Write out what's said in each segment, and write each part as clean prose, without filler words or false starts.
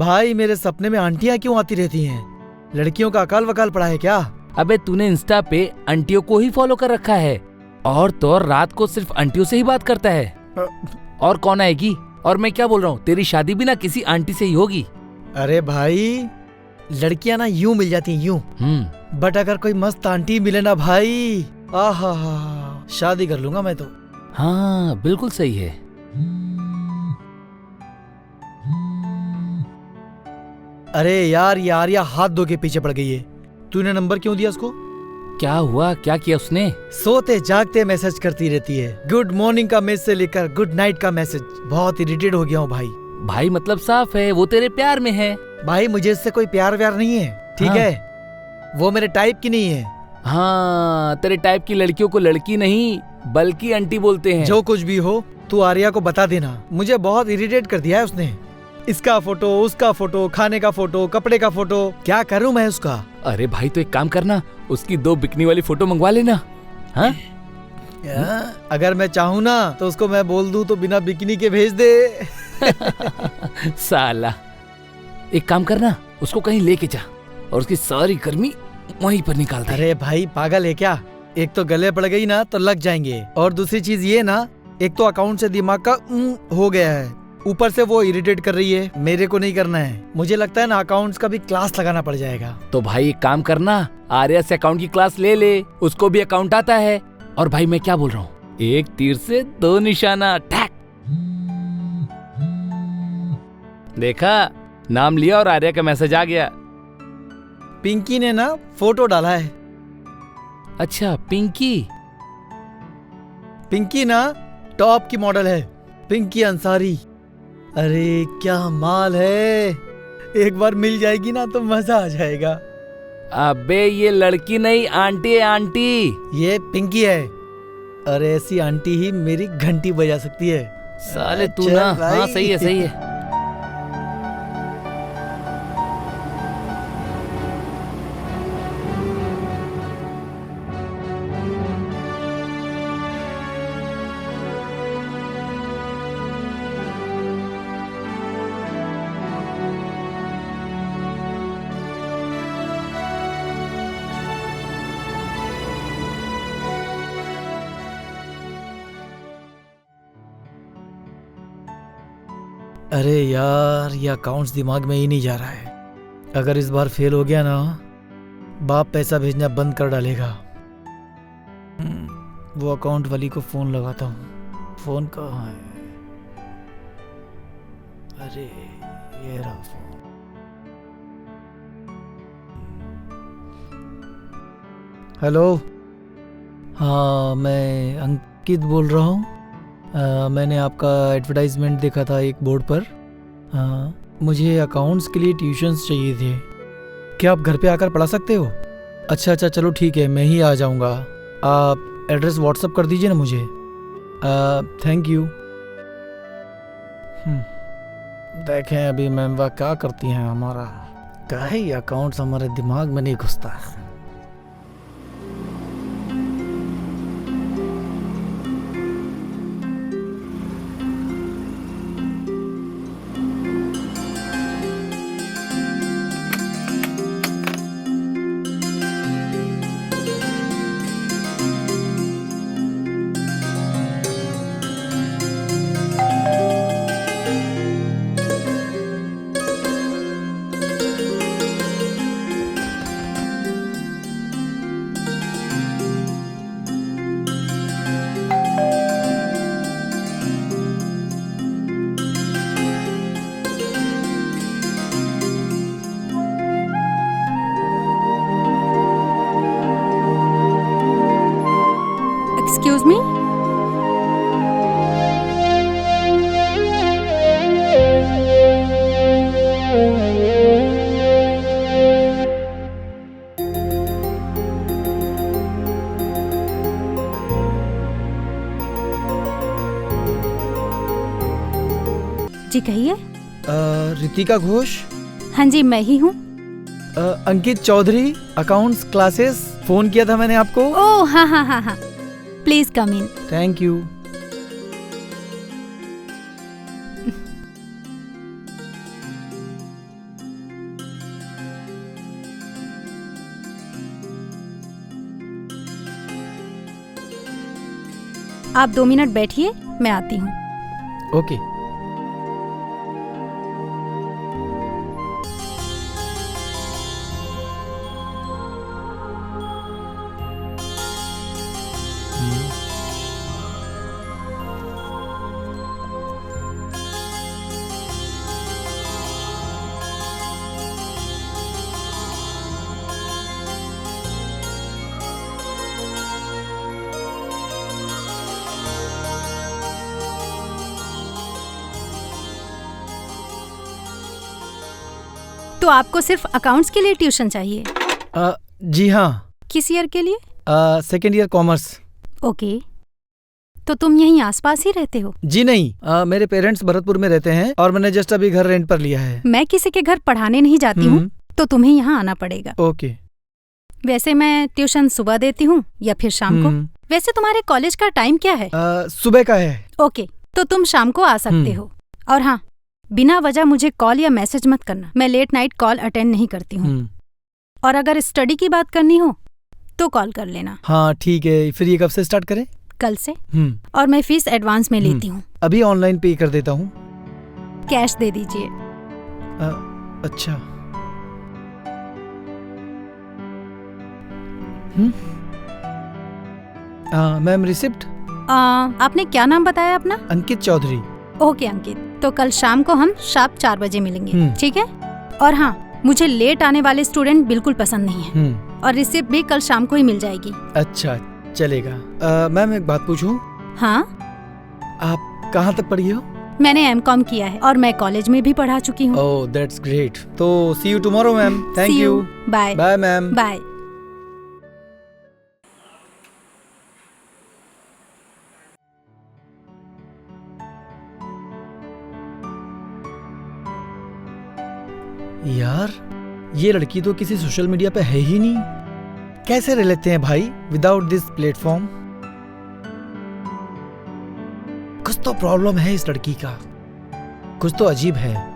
भाई मेरे सपने में आंटियां क्यों आती रहती हैं? लड़कियों का अकाल वकाल पड़ा है क्या? अबे तूने इंस्टा पे आंटियों को ही फॉलो कर रखा है और तो और रात को सिर्फ आंटियों से ही बात करता है। और कौन आएगी? और मैं क्या बोल रहा हूँ, तेरी शादी भी ना किसी आंटी से ही होगी। अरे भाई लड़कियां ना यूं मिल जाती यूं, बट अगर कोई मस्त आंटी मिले ना भाई, आहा शादी कर लूंगा मैं तो। हाँ बिल्कुल सही है। अरे यार ये आर्या हाथ धो के पीछे पड़ गई है। तूने नंबर क्यों दिया उसको? क्या हुआ, क्या किया उसने? सोते जागते मैसेज करती रहती है, गुड मॉर्निंग का मैसेज से लेकर गुड नाइट का मैसेज। बहुत इरिटेट हो गया हूँ भाई। भाई मतलब साफ है वो तेरे प्यार में है। भाई मुझे इससे कोई प्यार व्यार नहीं है, ठीक हाँ। है? वो मेरे टाइप की नहीं है। हाँ तेरे टाइप की लड़कियों को लड़की नहीं बल्कि आंटी बोलते हैं। जो कुछ भी हो तू आर्या को बता देना, मुझे बहुत इरिटेट कर दिया है उसने। इसका फोटो, उसका फोटो, खाने का फोटो, कपड़े का फोटो, क्या करूं मैं उसका? अरे भाई तो एक काम करना, उसकी 2 बिकनी वाली फोटो मंगवा लेना। हाँ? अगर मैं चाहूँ ना तो उसको मैं बोल दूं तो बिना बिकनी के भेज दे। साला एक काम करना, उसको कहीं लेके जा और उसकी सारी गर्मी वहीं पर निकाल दे। अरे भाई पागल है क्या? एक तो गले पड़ गई ना तो लग जाएंगे, और दूसरी चीज ये ना, एक तो अकाउंट से दिमाग का हो गया है, ऊपर से वो इरिटेट कर रही है। मेरे को नहीं करना है। मुझे लगता है ना अकाउंट्स का भी क्लास लगाना पड़ जाएगा। तो भाई एक काम करना, आर्या से अकाउंट की क्लास ले ले, उसको भी अकाउंट आता है। और भाई मैं क्या बोल रहा हूँ, एक तीर से 2 निशाना, टैक। देखा, नाम लिया और आर्या का मैसेज आ गया। पिंकी ने ना फोटो डाला है। अच्छा पिंकी? पिंकी ना टॉप की मॉडल है, पिंकी अंसारी। अरे क्या माल है, एक बार मिल जाएगी ना तो मजा आ जाएगा। अबे ये लड़की नहीं आंटी है, आंटी। ये पिंकी है। अरे ऐसी आंटी ही मेरी घंटी बजा सकती है। साले तू ना, हाँ सही है सही है। अरे यार ये अकाउंट्स दिमाग में ही नहीं जा रहा है। अगर इस बार फेल हो गया ना, बाप पैसा भेजना बंद कर डालेगा। वो अकाउंट वाली को फोन लगाता हूँ। फोन कहाँ है? अरे ये रहा फोन। हेलो, हाँ मैं अंकित बोल रहा हूँ। मैंने आपका एडवर्टाइजमेंट देखा था एक बोर्ड पर। मुझे अकाउंट्स के लिए ट्यूशन्स चाहिए थे। क्या आप घर पे आकर पढ़ा सकते हो? अच्छा चलो ठीक है, मैं ही आ जाऊँगा। आप एड्रेस व्हाट्सअप कर दीजिए ना मुझे। Thank you. देखें अभी मैम वह क्या करती हैं। हमारा काहे अकाउंट्स हमारे दिमाग में नहीं घुसता। Excuse me? जी कहिए। रितिका घोष? हाँ जी मैं ही हूँ। अंकित चौधरी, अकाउंट्स क्लासेस। फोन किया था मैंने आपको। ओह हाँ, please come in. Thank you. आप 2 मिनट बैठिए, मैं आती हूँ। ओके। तो आपको सिर्फ अकाउंट्स के लिए ट्यूशन चाहिए? जी हाँ, किस ईयर के लिए? Second year commerce. ओके, तो तुम यहीं आसपास ही रहते हो? जी नहीं, मेरे पेरेंट्स भरतपुर में रहते हैं और मैंने जस्ट अभी घर रेंट पर लिया है। मैं किसी के घर पढ़ाने नहीं जाती हूँ, तो तुम्हें यहाँ आना पड़ेगा। ओके। वैसे मैं ट्यूशन सुबह देती हूँ या फिर शाम को। वैसे तुम्हारे कॉलेज का टाइम क्या है? सुबह का है। ओके, तो तुम शाम को आ सकते हो। और हाँ, बिना वजह मुझे कॉल या मैसेज मत करना, मैं लेट नाइट कॉल अटेंड नहीं करती हूँ। और अगर स्टडी की बात करनी हो तो कॉल कर लेना। हाँ ठीक है, फिर ये कब से स्टार्ट करें? कल से। और मैं फीस एडवांस में लेती हूँ। अभी ऑनलाइन पे कर देता हूँ। कैश दे दीजिए। अच्छा। Ma'am receipt. आपने क्या नाम बताया अपना? अंकित चौधरी। ओके अंकित, तो कल शाम को हम शार्प 4 बजे मिलेंगे, ठीक है? और हाँ, मुझे लेट आने वाले स्टूडेंट बिल्कुल पसंद नहीं है। और रिसिप्ट भी कल शाम को ही मिल जाएगी। अच्छा चलेगा। मैम एक बात पूछूं? हाँ। आप कहाँ तक पढ़ी हो? मैंने M.Com किया है और मैं कॉलेज में भी पढ़ा चुकी हूँ। Oh that's great. तो see you tomorrow ma'am. Thank you. Bye. Bye ma'am. Bye. यार ये लड़की तो किसी सोशल मीडिया पे है ही नहीं, कैसे रह लेते हैं भाई विदाउट दिस प्लेटफॉर्म? कुछ तो प्रॉब्लम है इस लड़की का, कुछ तो अजीब है।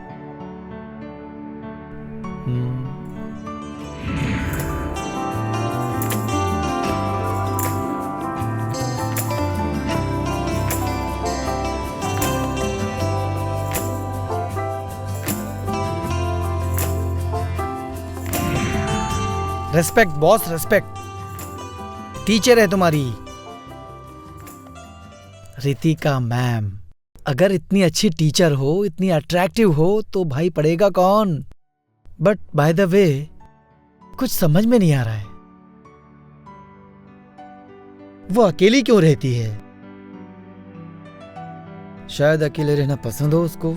Respect boss, respect. टीचर है तुम्हारी रितिका मैम। अगर इतनी अच्छी टीचर हो, इतनी अट्रैक्टिव हो, तो भाई पढ़ेगा कौन? बट बाय द वे कुछ समझ में नहीं आ रहा है, वो अकेली क्यों रहती है? शायद अकेले रहना पसंद हो उसको।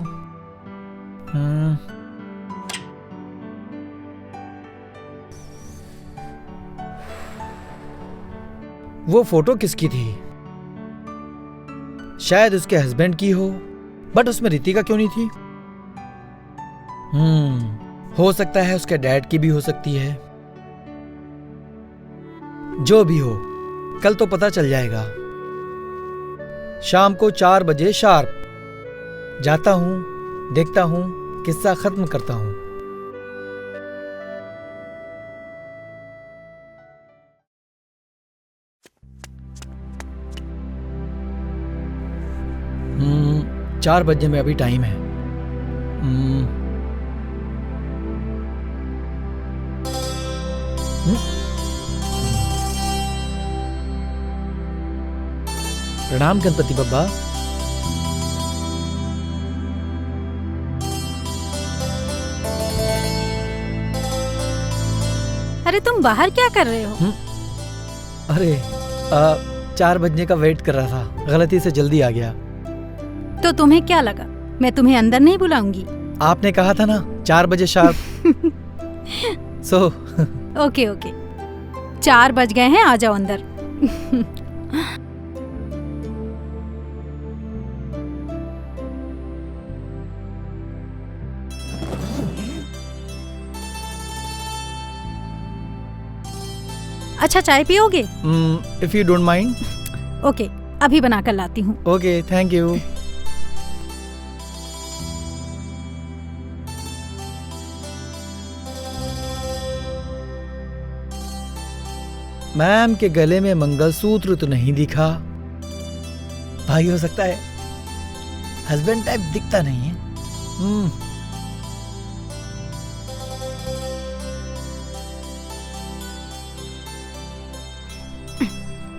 वो फोटो किसकी थी? शायद उसके हस्बैंड की हो, बट उसमें रितिका क्यों नहीं थी? हो सकता है उसके डैड की भी हो सकती है। जो भी हो, कल तो पता चल जाएगा। शाम को 4 बजे शार्प जाता हूं, देखता हूं, किस्सा खत्म करता हूं। हम्म, 4 बजे में अभी टाइम है। प्रणाम गणपति बब्बा। अरे तुम बाहर क्या कर रहे हो? अरे 4 बजने का वेट कर रहा था, गलती से जल्दी आ गया। तो तुम्हें क्या लगा मैं तुम्हें अंदर नहीं बुलाऊंगी? आपने कहा था ना 4 बजे शार्प। सो ओके ओके, 4 बज गए हैं, आ जाओ अंदर। अच्छा चाय पियोगे? If you don't mind. Okay, अभी बनाकर लाती हूँ। Okay thank you. मैम के गले में मंगलसूत्र तो नहीं दिखा, भाई हो सकता है, हस्बैंड टाइप दिखता नहीं है।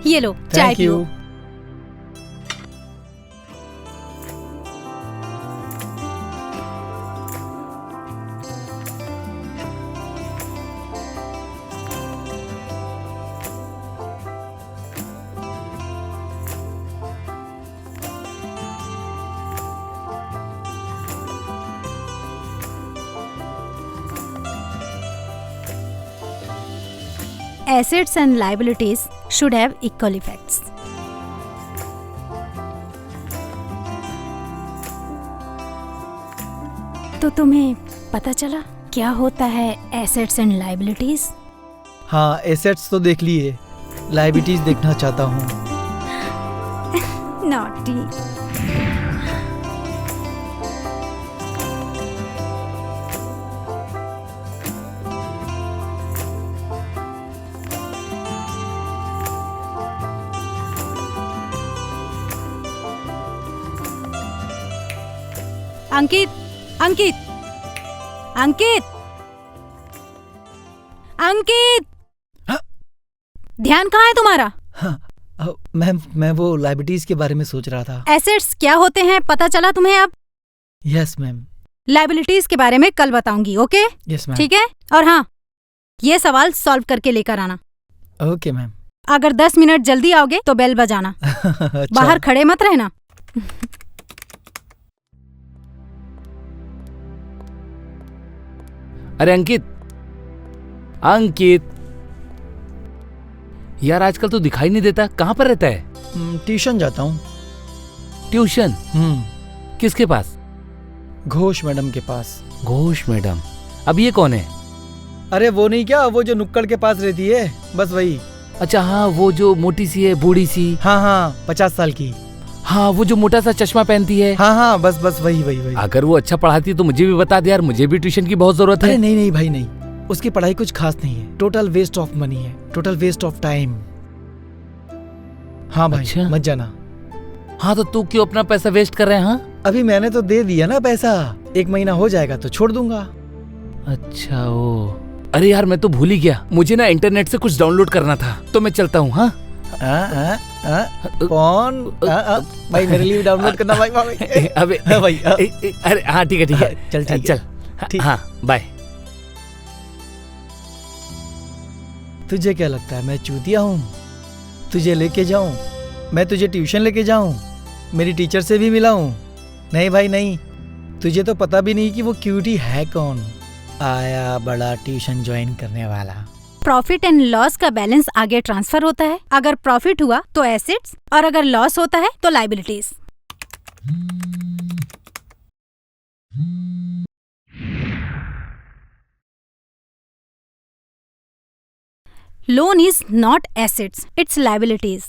ये लो चाय थैंक पियो। You. Assets and liabilities should have equal effects. तो तुम्हें पता चला क्या होता है एसेट्स एंड लाइबिलिटीज? हाँ, एसेट्स तो देख लिए, लाइबिलिटीज देखना चाहता हूँ। नॉटी। अंकित, अंकित, अंकित, अंकित, हाँ? ध्यान कहाँ है तुम्हारा? हाँ, मैम मैं वो लाइबिलिटीज के बारे में सोच रहा था। एसेट्स क्या होते हैं पता चला तुम्हें अब? Yes ma'am. लाइबिलिटीज के बारे में कल बताऊंगी, ओके? Yes ma'am. ठीक है? और हाँ, ये सवाल सॉल्व करके लेकर आना। Okay ma'am. अगर 10 मिनट जल्दी आओगे तो बेल बजाना। अच्छा। बाहर खड़े मत रहना। अरे अंकित, अंकित यार आजकल तो दिखाई नहीं देता, कहाँ पर रहता है? ट्यूशन जाता हूँ। ट्यूशन? किसके पास? घोष मैडम के पास। घोष मैडम? अब ये कौन है? अरे वो नहीं क्या, वो जो नुक्कड़ के पास रहती है, बस वही। अच्छा हाँ, वो जो मोटी सी है, बूढ़ी सी। हाँ हाँ, 50 साल की। हाँ, वो जो मोटा सा चश्मा पहनती है। हाँ हाँ, बस बस वही। अगर वो अच्छा पढ़ाती तो मुझे भी बता दे यार, मुझे भी ट्यूशन की बहुत जरूरत है। अरे नहीं भाई नहीं, उसकी पढ़ाई कुछ खास नहीं है, टोटल वेस्ट ऑफ मनी है, टोटल वेस्ट ऑफ टाइम। हाँ भाई। अच्छा? मत जाना। हाँ तो तू क्यों अपना पैसा वेस्ट कर रहे हैं? हाँ अभी मैंने तो दे दिया ना पैसा, 1 महीना हो जाएगा तो छोड़ दूंगा। अच्छा ओ, अरे यार मैं तो भूल ही गया, मुझे ना इंटरनेट से कुछ डाउनलोड करना था, तो मैं चलता हूँ। हाँ कौन? भाई मेरे लिए डाउनलोड करना भाई। अबे भाई अरे हाँ ठीक है चल चल। ठीक। हाँ बाय। तुझे क्या लगता है मैं चूतिया हूँ? तुझे लेके जाऊं, मैं तुझे ट्यूशन लेके जाऊं, मेरी टीचर से भी मिलाऊं? नहीं भाई नहीं, तुझे तो पता भी नहीं कि वो क्यूटी है कौन। आया बड़ा ट्यूशन ज्वाइन करने वाला। प्रॉफिट एंड लॉस का बैलेंस आगे ट्रांसफर होता है। अगर प्रॉफिट हुआ तो एसेट्स और अगर लॉस होता है तो liabilities. Loan is not assets, it's liabilities.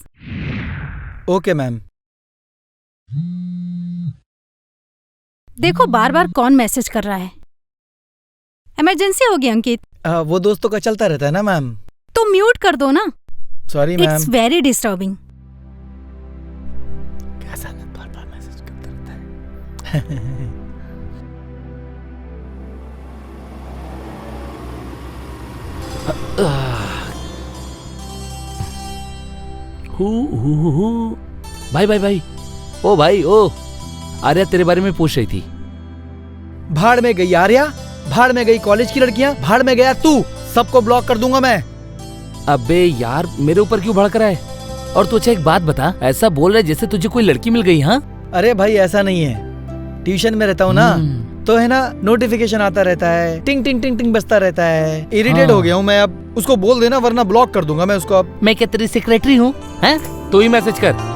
Okay ma'am. देखो बार बार कौन मैसेज कर रहा है। इमरजेंसी होगी अंकित। वो दोस्तों का चलता रहता है ना मैम। तो म्यूट कर दो ना। Sorry ma'am. It's very disturbing. कैसा ना बार बार मैसेज करता रहता है। भाई ओ भाई ओ, आर्या तेरे बारे में पूछ रही थी। भाड़ में गई आर्या, भाड़ में गई कॉलेज की लड़कियां, भाड़ में गया तू, सबको ब्लॉक कर दूंगा मैं। अबे यार मेरे ऊपर क्यों भड़क रहा है? और तू अच्छा एक बात बता, ऐसा बोल रहा है जैसे तुझे कोई लड़की मिल गई। हाँ अरे भाई ऐसा नहीं है, ट्यूशन में रहता हूँ ना, तो है ना नोटिफिकेशन आता रहता है, टिंग टिंग टिंग टिंग बजता रहता है। इरिटेट हो गया हूँ मैं, अब उसको बोल देना वरना ब्लॉक कर दूंगा मैं उसको। अब मैं क्या तेरी सेक्रेटरी हूँ? हैं? तू ही मैसेज कर।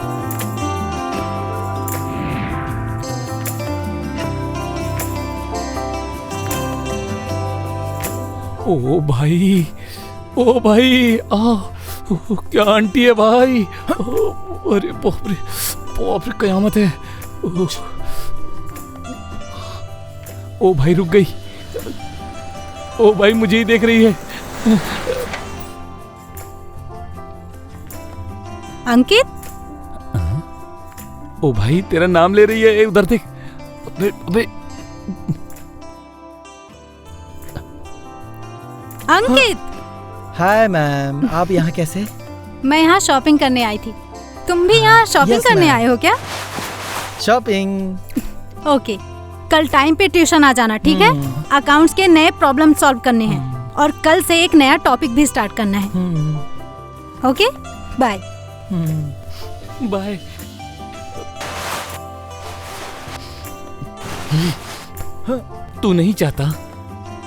ओ भाई क्या आंटी है भाई। अरे बाप रे कयामत है। ओ भाई रुक गई। ओ भाई मुझे ही देख रही है। अंकित ओ भाई तेरा नाम ले रही है, उधर देख। अबे अबे अंकित, हाय मैम, आप यहाँ कैसे? मैं यहाँ शॉपिंग करने आई थी। तुम भी यहाँ शॉपिंग Yes, करने ma'am. आए हो क्या? शॉपिंग। ओके, कल टाइम पे ट्यूशन आ जाना, ठीक है? अकाउंट्स के नए प्रॉब्लम सॉल्व करने हैं और कल से एक नया टॉपिक भी स्टार्ट करना है। Okay, bye. बाय। तू नहीं चाहता?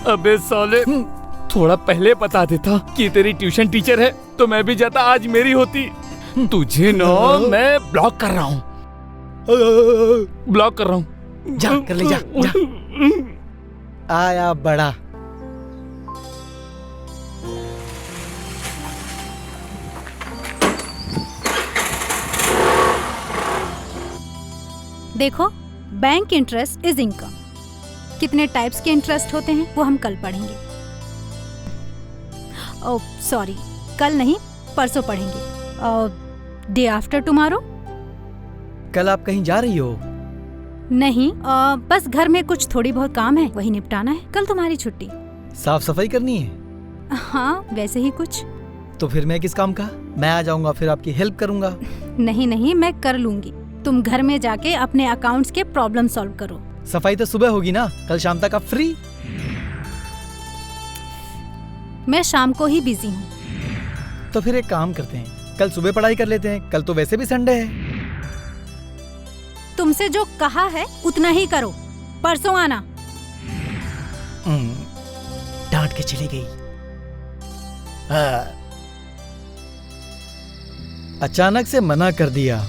अबे साले, थोड़ा पहले बता देता कि तेरी ट्यूशन टीचर है तो मैं भी जाता, आज मेरी होती। तुझे ना मैं ब्लॉक कर रहा हूँ, ब्लॉक कर रहा हूँ। जा कर ले, जा, जा। आया बड़ा। देखो, बैंक इंटरेस्ट इज इनकम। कितने टाइप्स के इंटरेस्ट होते हैं वो हम कल पढ़ेंगे। ओह सॉरी, कल नहीं, परसों पढ़ेंगे। Day after tomorrow. कल आप कहीं जा रही हो? नहीं, बस घर में कुछ थोड़ी बहुत काम है, वही निपटाना है। कल तुम्हारी छुट्टी। साफ सफाई करनी है? हाँ, वैसे ही कुछ। तो फिर मैं किस काम का? मैं आ जाऊंगा, फिर आपकी हेल्प करूंगा। नहीं नहीं, मैं कर लूंगी। तुम घर में जाके अपने अकाउंट्स के प्रॉब्लम सॉल्व करो। सफाई तो सुबह होगी ना, कल शाम तक आप फ्री? मैं शाम को ही बिजी हूँ। तो फिर एक काम करते हैं, कल सुबह पढ़ाई कर लेते हैं, कल तो वैसे भी संडे है। तुमसे जो कहा है उतना ही करो, परसों आना। डांट के चली गई। अचानक से मना कर दिया,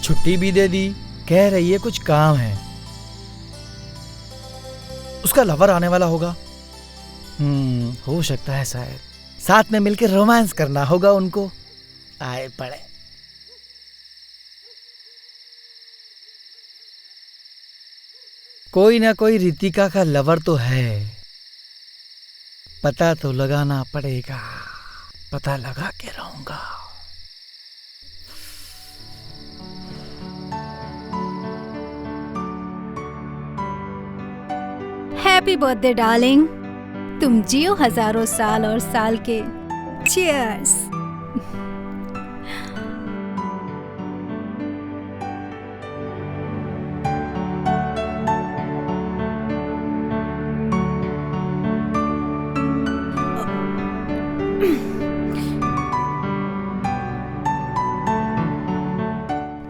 छुट्टी भी दे दी, कह रही है कुछ काम है। उसका लवर आने वाला होगा। हो सकता है शायद साथ में मिलकर रोमांस करना होगा उनको। आए पड़े। कोई ना कोई रितिका का लवर तो है, पता तो लगाना पड़ेगा। पता लगा के रहूंगा। हैप्पी बर्थडे डार्लिंग, तुम जियो हजारों साल और साल के। चीयर्स।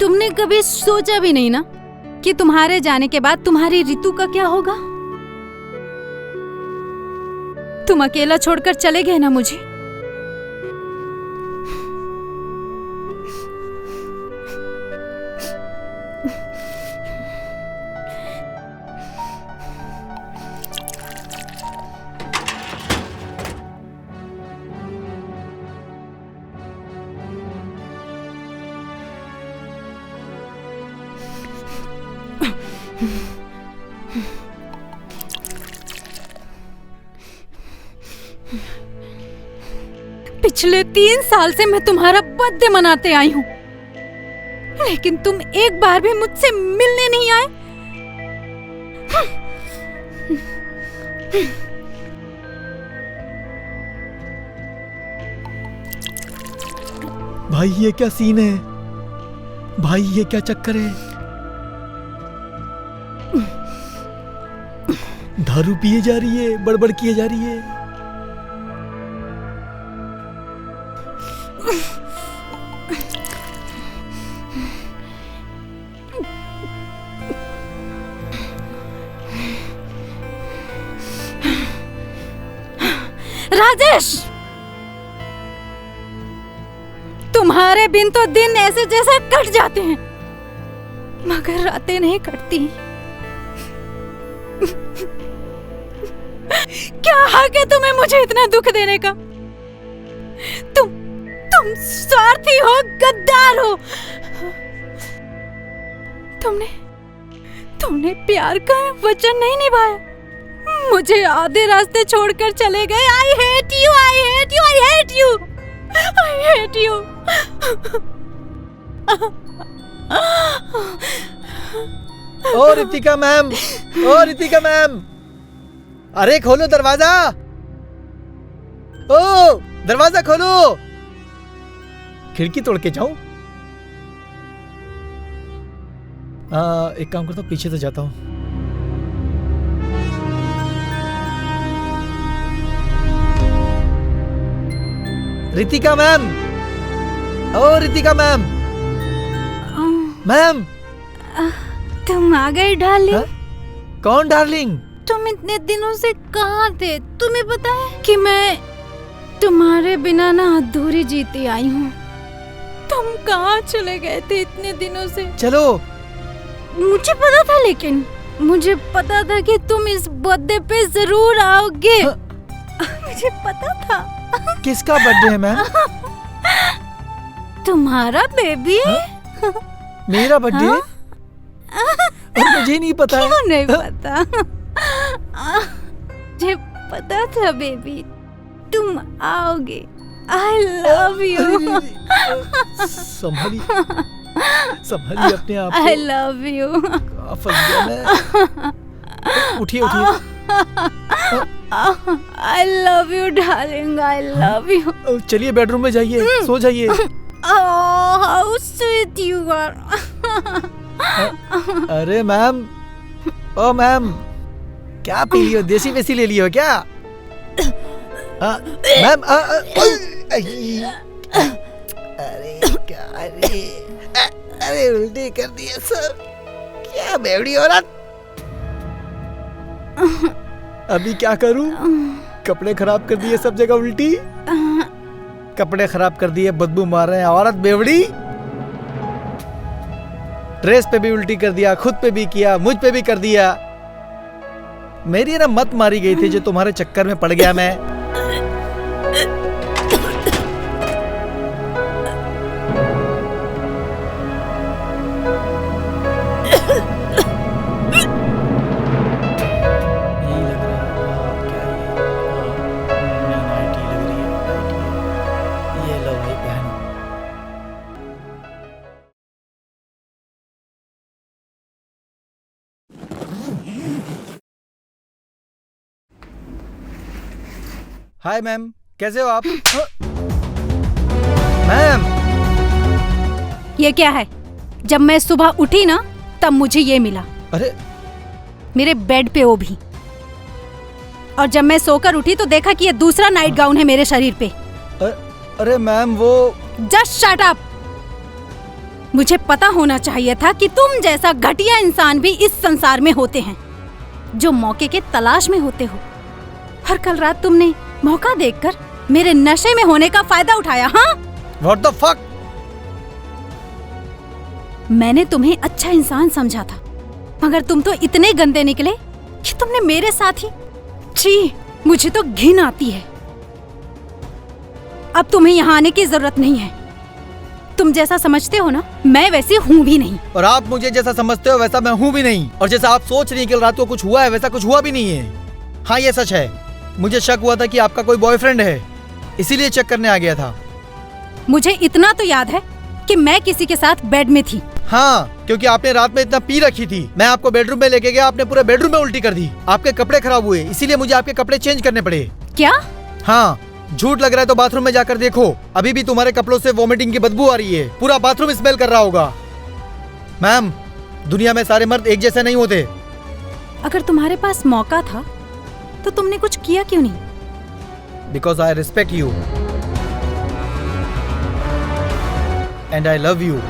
तुमने कभी सोचा भी नहीं ना कि तुम्हारे जाने के बाद तुम्हारी ऋतु का क्या होगा? तुम अकेला छोड़कर चले गए ना मुझे। पिछले 3 साल से मैं तुम्हारा बर्थडे मनाते आई हूँ, लेकिन तुम एक बार भी मुझसे मिलने नहीं आए। भाई ये क्या सीन है? भाई ये क्या चक्कर है? दारू पिए जा रही है, बड़बड़ किए जा रही है। राजेश, तुम्हारे बिन तो दिन ऐसे जैसे कट जाते हैं, मगर रातें नहीं कटती। क्या हक है तुम्हें मुझे इतना दुख देने का? तुम स्वार्थी हो, गद्दार हो। तुमने प्यार का वचन नहीं निभाया, मुझे आधे रास्ते छोड़कर चले गए। I hate you, I hate you, I hate you, I hate you. ओ रितिका मैम, ओ रितिका मैम, अरे खोलो दरवाजा, ओ दरवाजा खोलो। खिड़की तोड़ के जाऊं? एक काम करता हूँ, पीछे से जाता हूँ। रितिका मैम, ओ रितिका मैम, मैम। तुम आ गए डार्लिंग। कौन डार्लिंग? तुम इतने दिनों से कहाँ थे? तुम्हें पता है कि मैं तुम्हारे बिना ना अधूरी जीती आई हूँ। तुम कहाँ चले गए थे इतने दिनों से? चलो। मुझे पता था, लेकिन मुझे पता था कि तुम इस बर्थडे पे जरूर आओगे। मुझे पता था। किसका बर्थडे है मैम? तुम्हारा बेबी। मेरा बर्थडे? और मुझे नहीं पता है। क्यों नहीं पता? मुझे पता था बेबी, तुम आओगे। I love you. संभाली अपने आप को। I love you. फंस गया मैं। उठिए उठिए। I love you darling, I love you. चलिए बेडरूम में जाइए, सो जाइए। Oh, how sweet you are. अरे मैम, ओ मैम, क्या पी लियो? देसी वेसी ले लियो क्या? मैम, अरे क्या, अरे उल्टी कर दिए सब। क्या बेवड़ी औरत। अभी क्या करूं? कपड़े खराब कर दिए, सब जगह उल्टी। कपड़े खराब कर दिए, बदबू मार रहे हैं। औरत बेवड़ी। ड्रेस पे भी उल्टी कर दिया, खुद पे भी किया, मुझ पे भी कर दिया। मेरी ना मत मारी गई थी जो तुम्हारे चक्कर में पड़ गया मैं। हाय मैम, कैसे हो आप? मैम, ये क्या है? जब मैं सुबह उठी ना, तब मुझे ये मिला। अरे मेरे बेड पे वो भी। और जब मैं सोकर उठी तो देखा कि ये दूसरा नाइट गाउन है मेरे शरीर पे। अरे मैम, वो जस्ट शट अप। मुझे पता होना चाहिए था कि तुम जैसा घटिया इंसान भी इस संसार में होते हैं, जो मौके के तलाश में होते हो। हर कल रात तुमने मौका देखकर मेरे नशे में होने का फायदा उठाया। हाँ, व्हाट द फक। मैंने तुम्हें अच्छा इंसान समझा था, मगर तुम तो इतने गंदे निकले कि तुमने मेरे साथ ही। छी, मुझे तो घिन आती है। अब तुम्हें यहाँ आने की जरूरत नहीं है। तुम जैसा समझते हो ना, मैं वैसी हूँ भी नहीं। और आप मुझे जैसा समझते हो वैसा मैं हूँ भी नहीं। और जैसा आप सोच रही कल रात को कुछ हुआ है, वैसा कुछ हुआ भी नहीं है। हाँ, ये सच है। मुझे शक हुआ था कि आपका कोई बॉयफ्रेंड है, इसीलिए चेक करने आ गया था। मुझे इतना तो याद है कि मैं किसी के साथ बेड में थी। हाँ, क्योंकि आपने रात में इतना पी रखी थी। मैं आपको बेडरूम में लेके गया, आपने पूरे बेडरूम में उल्टी कर दी। आपके कपड़े खराब हुए, इसीलिए मुझे आपके कपड़े चेंज करने पड़े। क्या? हाँ, झूठ लग रहा है तो बाथरूम में जाकर देखो। अभी भी तुम्हारे कपड़ों से वॉमिटिंग की बदबू आ रही है। पूरा बाथरूम स्मेल कर रहा होगा। मैम, दुनिया में सारे मर्द एक जैसे नहीं होते। अगर तुम्हारे पास मौका था तो तुमने कुछ किया क्यों नहीं? Because I respect you and I love you.